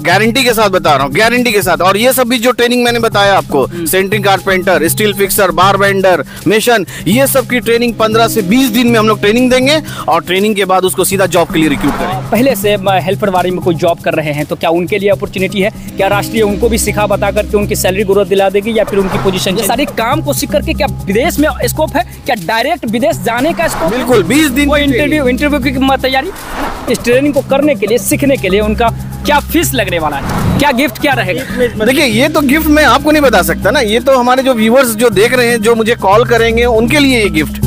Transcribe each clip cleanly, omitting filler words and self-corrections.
Guarantee के साथ बता रहा हूँ, गारंटी के साथ। और ये सब भी जो ट्रेनिंग मैंने बताया आपको, सेंटरिंग कारपेंटर, स्टील फिक्सर, बार बेंडर, मेशन, ये सब की ट्रेनिंग 15 से 20 दिन में हम लोग ट्रेनिंग देंगे और ट्रेनिंग के बाद उसको सीधा जॉब के लिए रिक्रूट करेंगे। पहले से हेल्परवाड़ी में कोई जॉब कर रहे हैं तो क्या उनके लिए अपॉर्चुनिटी है? क्या राष्ट्रीय उनको भी सिखा बता करके उनकी सैलरी ग्रोथ दिला देगी या फिर उनकी पोजीशन? ये सारे काम को सीख करके क्या विदेश में स्कोप है? क्या डायरेक्ट विदेश जाने का स्कोप? बिल्कुल, 20 दिन वो इंटरव्यू की तैयारी। इस ट्रेनिंग को करने के लिए, सीखने के लिए उनका क्या फीस लगने वाला है? क्या गिफ्ट क्या रहेगा? देखिए, ये तो गिफ्ट मैं आपको नहीं बता सकता ना, ये तो हमारे जो व्यूअर्स जो देख रहे हैं, जो मुझे कॉल करेंगे, उनके लिए ये गिफ्ट।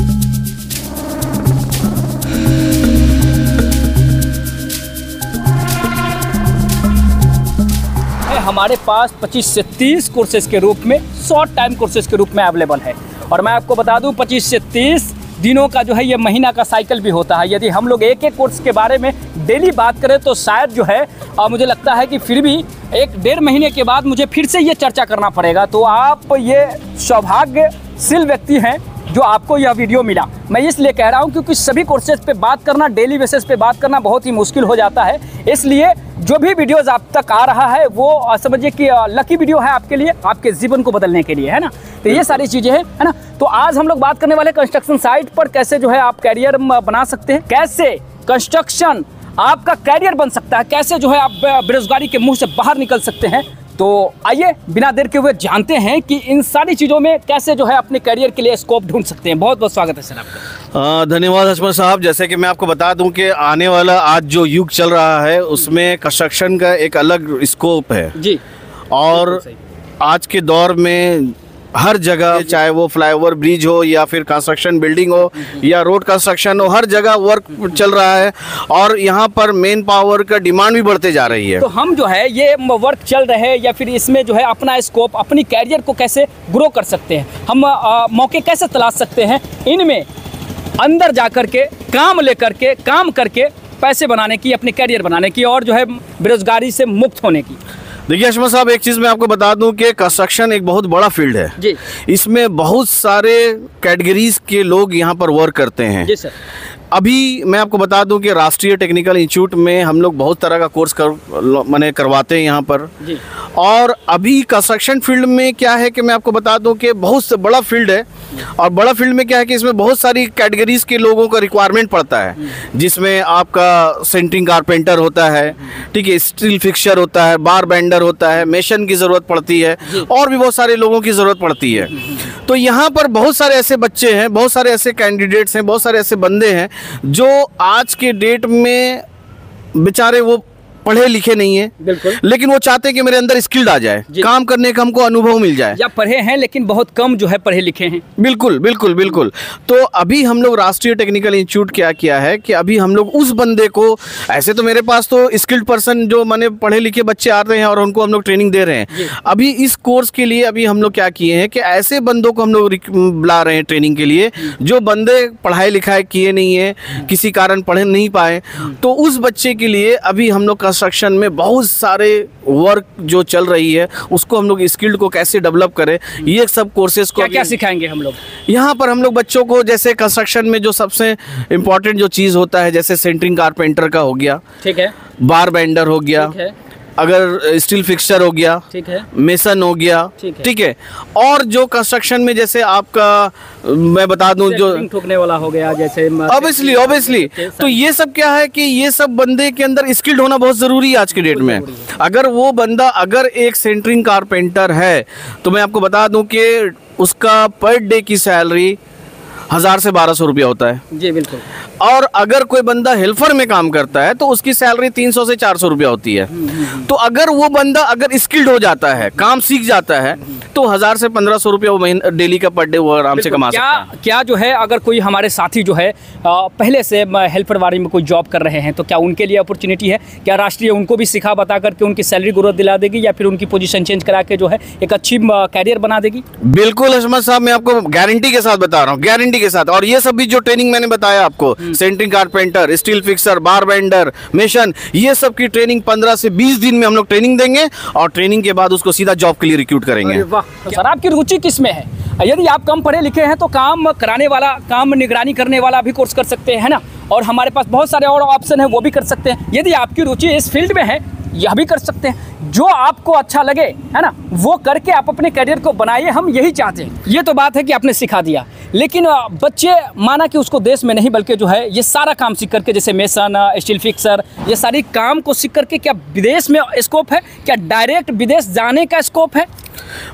हमारे पास 25 से 30 कोर्सेज के रूप में, शॉर्ट टाइम कोर्सेज के रूप में अवेलेबल है। और मैं आपको बता दूं, 25 से 30 दिनों का जो है ये महीना का साइकिल भी होता है। यदि हम लोग एक एक कोर्स के बारे में डेली बात करें तो शायद जो है मुझे लगता है कि फिर भी 1-1.5 महीने के बाद मुझे फिर से ये चर्चा करना पड़ेगा। तो आप ये सौभाग्यशील व्यक्ति हैं जो आपको यह वीडियो मिला। मैं इसलिए कह रहा हूं क्योंकि सभी कोर्सेज पे बात करना, डेली बेसिस पे बात करना बहुत ही मुश्किल हो जाता है। इसलिए जो भी वीडियोस आप तक आ रहा है वो समझिए कि लकी वीडियो है आपके लिए, आपके जीवन को बदलने के लिए, है ना। तो ये सारी चीज़ें हैं, है ना। तो आज हम लोग बात करने वाले कंस्ट्रक्शन साइट पर कैसे जो है आप कैरियर बना सकते हैं, कैसे कंस्ट्रक्शन आपका कैरियर बन सकता है, कैसे जो है आप बेरोजगारी के मुंह से बाहर निकल सकते हैं। तो आइए बिना देर के हुए जानते हैं कि इन सारी चीज़ों में कैसे जो है अपने करियर के लिए स्कोप ढूंढ सकते हैं। बहुत बहुत स्वागत है सर आपका। धन्यवाद हशमत साहब। जैसे कि मैं आपको बता दूं कि आने वाला आज जो युग चल रहा है उसमें कंस्ट्रक्शन का एक अलग स्कोप है जी। और आज के दौर में हर जगह, चाहे वो फ्लाईओवर ब्रिज हो या फिर कंस्ट्रक्शन बिल्डिंग हो या रोड कंस्ट्रक्शन हो, हर जगह वर्क चल रहा है और यहाँ पर मेन पावर का डिमांड भी बढ़ते जा रही है। तो हम जो है ये वर्क चल रहे हैं या फिर इसमें जो है अपना स्कोप, अपनी कैरियर को कैसे ग्रो कर सकते हैं, हम मौके कैसे तलाश सकते हैं, इनमें अंदर जा कर के काम लेकर के, काम करके पैसे बनाने की, अपने कैरियर बनाने की और जो है बेरोजगारी से मुक्त होने की। देखिए हशमत साहब, एक चीज़ मैं आपको बता दूं कि कंस्ट्रक्शन एक बहुत बड़ा फील्ड है जी। इसमें बहुत सारे कैटेगरीज के लोग यहाँ पर वर्क करते हैं जी सर। अभी मैं आपको बता दूं कि राष्ट्रीय टेक्निकल इंस्टीट्यूट में हम लोग बहुत तरह का कोर्स करवाते हैं यहाँ पर जी। और अभी कंस्ट्रक्शन फील्ड में क्या है कि मैं आपको बता दूं कि बहुत बड़ा फील्ड है और बड़ा फील्ड में क्या है कि इसमें बहुत सारी कैटेगरीज के लोगों का रिक्वायरमेंट पड़ता है, जिसमें आपका सेंटरिंग कारपेंटर होता है, ठीक है, स्टील फिक्सर होता है, बार बेंडर होता है, मेशन की ज़रूरत पड़ती है और भी बहुत सारे लोगों की ज़रूरत पड़ती है। तो यहाँ पर बहुत सारे ऐसे बच्चे हैं, बहुत सारे ऐसे कैंडिडेट्स हैं, बहुत सारे ऐसे बंदे हैं जो आज के डेट में बेचारे वो पढ़े लिखे नहीं है, बिल्कुल, लेकिन वो चाहते हैं कि मेरे अंदर स्किल्ड आ जाए, काम करने का हमको अनुभव मिल जाए। या पढ़े हैं लेकिन बहुत कम जो है पढ़े लिखे हैं। बिल्कुल बिल्कुल बिल्कुल। तो अभी हम लोग राष्ट्रीय टेक्निकल इंस्टीट्यूट क्या किया है कि अभी हम लोग उस बंदे को, ऐसे तो मेरे पास तो स्किल्ड पर्सन जो माने पढ़े लिखे बच्चे आ रहे हैं और उनको हम लोग ट्रेनिंग दे रहे हैं। अभी इस कोर्स के लिए अभी हम लोग क्या किए हैं कि ऐसे बंदों को हम लोग बुला रहे हैं ट्रेनिंग के लिए जो बंदे पढ़ाई लिखाई किए नहीं है, किसी कारण पढ़े नहीं पाए। तो उस बच्चे के लिए अभी हम लोग कंस्ट्रक्शन में बहुत सारे वर्क जो चल रही है उसको हम लोग स्किल्ड को कैसे डेवलप करें, ये सब कोर्सेज को क्या सिखाएंगे हम लोग यहाँ पर। हम लोग बच्चों को जैसे कंस्ट्रक्शन में जो सबसे इम्पोर्टेंट जो चीज़ होता है, जैसे सेंटरिंग कारपेंटर का हो गया, ठीक है, बार बेंडर हो गया, ठीक है, अगर स्टील फिक्सर हो गया, ठीक है, मेसन हो गया, ठीक है, और जो कंस्ट्रक्शन में जैसे आपका मैं बता दूं जो ठोकने वाला हो गया, जैसे ऑब्वियसली तो ये सब क्या है कि ये सब बंदे के अंदर स्किल्ड होना बहुत ज़रूरी है आज के डेट में। अगर वो बंदा अगर एक सेंटरिंग कारपेंटर है तो मैं आपको बता दूं कि उसका पर डे की सैलरी 1000 से 1200 रुपया होता है जी। बिल्कुल। और अगर कोई बंदा हेल्पर में काम करता है तो उसकी सैलरी 300 से 400 रुपया होती है। तो अगर वो बंदा अगर स्किल्ड हो जाता है, काम सीख जाता है, तो 1000 से 1500 रुपया वो महीने डेली का पर डे वो आराम से कमा सकता है। क्या जो है अगर कोई हमारे साथी जो है पहले से हेल्परवाड़ी में कोई जॉब कर रहे हैं तो क्या उनके लिए अपॉर्चुनिटी है? क्या राष्ट्रीय उनको भी सिखा बता करके उनकी सैलरी ग्रोथ दिला देगी या फिर उनकी पोजीशन चेंज करा के जो है एक अच्छी कैरियर बना देगी? बिल्कुल हशमत साहब, मैं आपको गारंटी के साथ बता रहा हूँ, गारंटी के साथ। और ये सब भी जो ट्रेनिंग मैंने बताया आपको, सेंटरिंग कारपेंटर, स्टील फिक्सर, बार बेंडर, मेशन, ये सब की ट्रेनिंग 15 से 20 दिन में हम लोग ट्रेनिंग देंगे और ट्रेनिंग के बाद उसको सीधा जॉब के लिए रिक्रूट करेंगे। वाह, तो सर आपकी रुचि किस में है? यदि आप कम पढ़े लिखे हैं तो काम कराने वाला, काम निगरानी करने वाला भी कोर्स कर सकते हैं, है ना। और हमारे पास बहुत सारे और ऑप्शन है, वो भी कर सकते हैं। यदि आपकी रुचि इस फील्ड में है यह भी कर सकते हैं। जो आपको अच्छा लगे, है ना, वो करके आप अपने करियर को बनाइए, हम यही चाहते हैं। ये तो बात है कि आपने सिखा दिया, लेकिन बच्चे माना कि उसको देश में नहीं बल्कि जो है ये सारा काम सीख करके, जैसे मेसन, स्टील फिक्सर, ये सारी काम को सीख करके क्या विदेश में स्कोप है? क्या डायरेक्ट विदेश जाने का स्कोप है?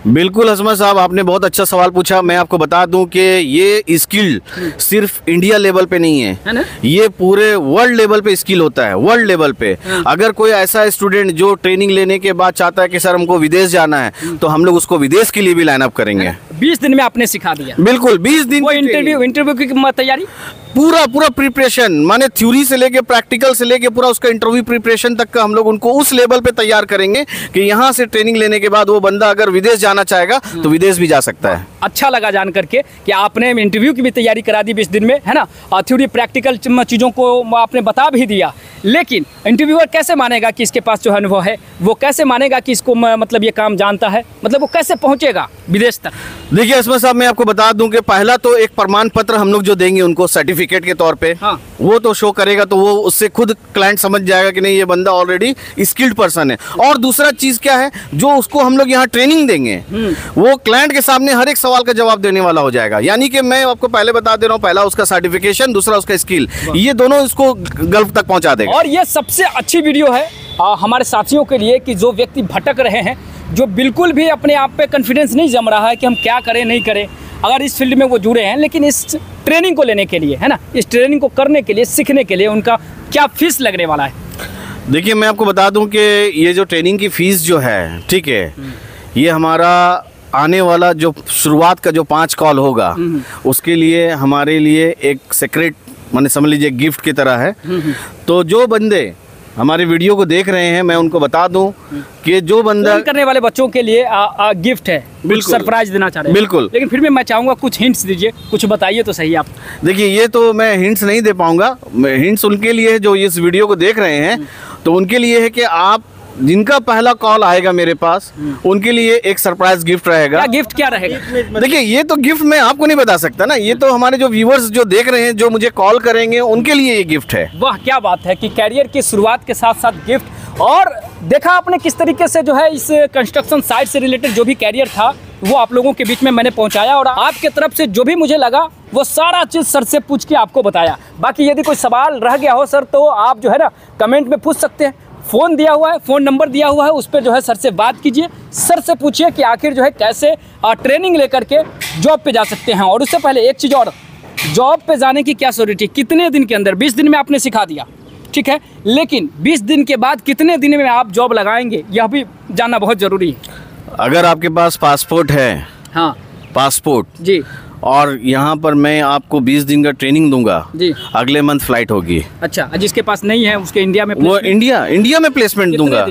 बिल्कुल असमत साहब, आपने बहुत अच्छा सवाल पूछा। मैं आपको बता दूं कि ये स्किल सिर्फ इंडिया लेवल पे नहीं है ना? ये पूरे वर्ल्ड लेवल पे स्किल होता है, वर्ल्ड लेवल पे। अगर कोई ऐसा स्टूडेंट जो ट्रेनिंग लेने के बाद चाहता है कि सर हमको विदेश जाना है, तो हम लोग उसको विदेश के लिए भी लाइन अप करेंगे। 20 दिन में आपने सिखा दिया? बिल्कुल, 20 दिन। वो इंटरव्यू की तैयारी पूरा प्रिपरेशन, माने थ्योरी से लेके प्रैक्टिकल से लेके पूरा उसका इंटरव्यू प्रिपरेशन तक का हम लोग उनको उस लेवल पे तैयार करेंगे कि यहाँ से ट्रेनिंग लेने के बाद वो बंदा अगर विदेश जाना चाहेगा तो विदेश भी जा सकता है। अच्छा लगा जान करके कि आपने इंटरव्यू की भी तैयारी करा दी 20 दिन में, है ना, और थ्योरी प्रैक्टिकल चीज़ों को आपने बता भी दिया। लेकिन इंटरव्यूअर कैसे मानेगा कि इसके पास जो है अनुभव है? वो कैसे मानेगा कि इसको मतलब ये काम जानता है? मतलब वो कैसे पहुंचेगा विदेश तक? देखिए असमत साहब, मैं आपको बता दूं कि पहला तो एक प्रमाण पत्र हम लोग जो देंगे उनको सर्टिफिकेट के तौर पे, हाँ। वो तो शो करेगा, तो वो उससे खुद क्लाइंट समझ जाएगा कि नहीं ये बंदा ऑलरेडी स्किल्ड पर्सन है। और दूसरा चीज क्या है, जो उसको हम लोग यहाँ ट्रेनिंग देंगे वो क्लाइंट के सामने हर एक सवाल का जवाब देने वाला हो जाएगा। यानी कि मैं आपको पहले बता दे रहा हूँ, पहला उसका सर्टिफिकेशन, दूसरा उसका स्किल, ये दोनों इसको गल्फ तक पहुंचा देगा। और ये सबसे अच्छी वीडियो है हमारे साथियों के लिए कि जो व्यक्ति भटक रहे हैं, जो बिल्कुल भी अपने आप पे कॉन्फिडेंस नहीं जम रहा है कि हम क्या करें नहीं करें, अगर इस फील्ड में वो जुड़े हैं, लेकिन इस ट्रेनिंग को लेने के लिए, है ना, इस ट्रेनिंग को करने के लिए, सीखने के लिए उनका क्या फीस लगने वाला है? देखिए मैं आपको बता दूं कि ये जो ट्रेनिंग की फीस जो है, ठीक है, ये हमारा आने वाला जो शुरुआत का जो 5 कॉल होगा उसके लिए हमारे लिए एक सीक्रेट, माने समझ लीजिए गिफ्ट की तरह है। तो जो बंदे हमारे वीडियो को देख रहे हैं, मैं उनको बता दूं कि जो बंदा करने वाले बच्चों के लिए गिफ्ट है, बिल्कुल सरप्राइज देना चाह रहे हैं। बिल्कुल, लेकिन फिर भी मैं चाहूँगा कुछ हिंट्स दीजिए, कुछ बताइए तो सही आप। देखिए ये तो मैं हिंट्स नहीं दे पाऊंगा, हिंट्स उनके लिए है जो इस वीडियो को देख रहे हैं, तो उनके लिए है कि आप जिनका पहला कॉल आएगा मेरे पास, उनके लिए एक सरप्राइज गिफ्ट रहेगा। क्या गिफ्ट क्या रहेगा? देखिए ये तो गिफ्ट मैं आपको नहीं बता सकता ना, ये तो हमारे जो व्यूअर्स जो देख रहे हैं, जो मुझे कॉल करेंगे, उनके लिए ये गिफ्ट है। वाह क्या बात है कि कैरियर की शुरुआत के साथ साथ गिफ्ट। और देखा आपने किस तरीके से जो है इस कंस्ट्रक्शन साइट से रिलेटेड जो भी कैरियर था वो आप लोगों के बीच में मैंने पहुंचाया, और आपके तरफ से जो भी मुझे लगा वो सारा चीज़ सर से पूछ के आपको बताया। बाकी यदि कोई सवाल रह गया हो सर, तो आप जो है ना कमेंट में पूछ सकते हैं। फ़ोन दिया हुआ है, फ़ोन नंबर दिया हुआ है, उस पर जो है सर से बात कीजिए, सर से पूछिए कि आखिर जो है कैसे ट्रेनिंग लेकर के जॉब पे जा सकते हैं। और उससे पहले एक चीज़ और, जॉब पे जाने की क्या ज़रूरत है? कितने दिन के अंदर? 20 दिन में आपने सिखा दिया, ठीक है, लेकिन 20 दिन के बाद कितने दिन में आप जॉब लगाएंगे, यह भी जानना बहुत ज़रूरी है। अगर आपके पास पासपोर्ट है, हाँ पासपोर्ट जी, और यहाँ पर मैं आपको 20 दिन का ट्रेनिंग दूंगा जी, अगले मंथ फ्लाइट होगी। अच्छा, जिसके पास नहीं है उसके इंडिया में वो इंडिया में प्लेसमेंट दूंगा।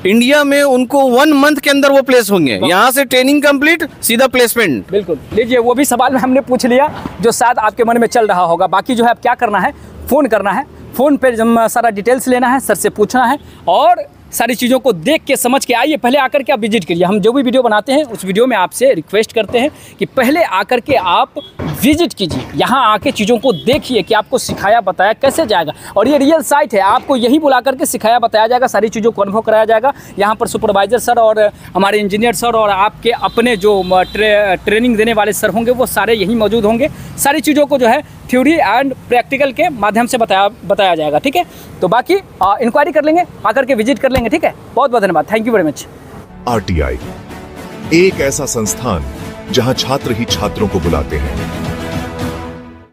इंडिया में उनको 1 मंथ के अंदर वो प्लेस होंगे, यहाँ से ट्रेनिंग कंप्लीट, सीधा प्लेसमेंट। बिल्कुल, लीजिए वो भी सवाल में हमने पूछ लिया जो शायद आपके मन में चल रहा होगा। बाकी जो है अब क्या करना है, फ़ोन करना है, फ़ोन पे सारा डिटेल्स लेना है, सर से पूछना है और सारी चीज़ों को देख के समझ के आइए। पहले आकर के आप विजिट करिए। हम जो भी वीडियो बनाते हैं उस वीडियो में आपसे रिक्वेस्ट करते हैं कि पहले आकर के आप विजिट कीजिए, यहाँ आके चीज़ों को देखिए कि आपको सिखाया बताया कैसे जाएगा। और ये रियल साइट है, आपको यही बुला करके सिखाया बताया जाएगा, सारी चीज़ों को अनुभव कराया जाएगा। यहाँ पर सुपरवाइज़र सर और हमारे इंजीनियर सर और आपके अपने जो ट्रेनिंग देने वाले सर होंगे वो सारे यहीं मौजूद होंगे। सारी चीज़ों को जो है थ्योरी एंड प्रैक्टिकल के माध्यम से बताया जाएगा, ठीक है। तो बाकी इंक्वायरी कर लेंगे, आकर के विजिट कर लेंगे, ठीक है। बहुत बहुत धन्यवाद, thank you very much. RTI एक ऐसा संस्थान जहां छात्र ही छात्रों को बुलाते हैं।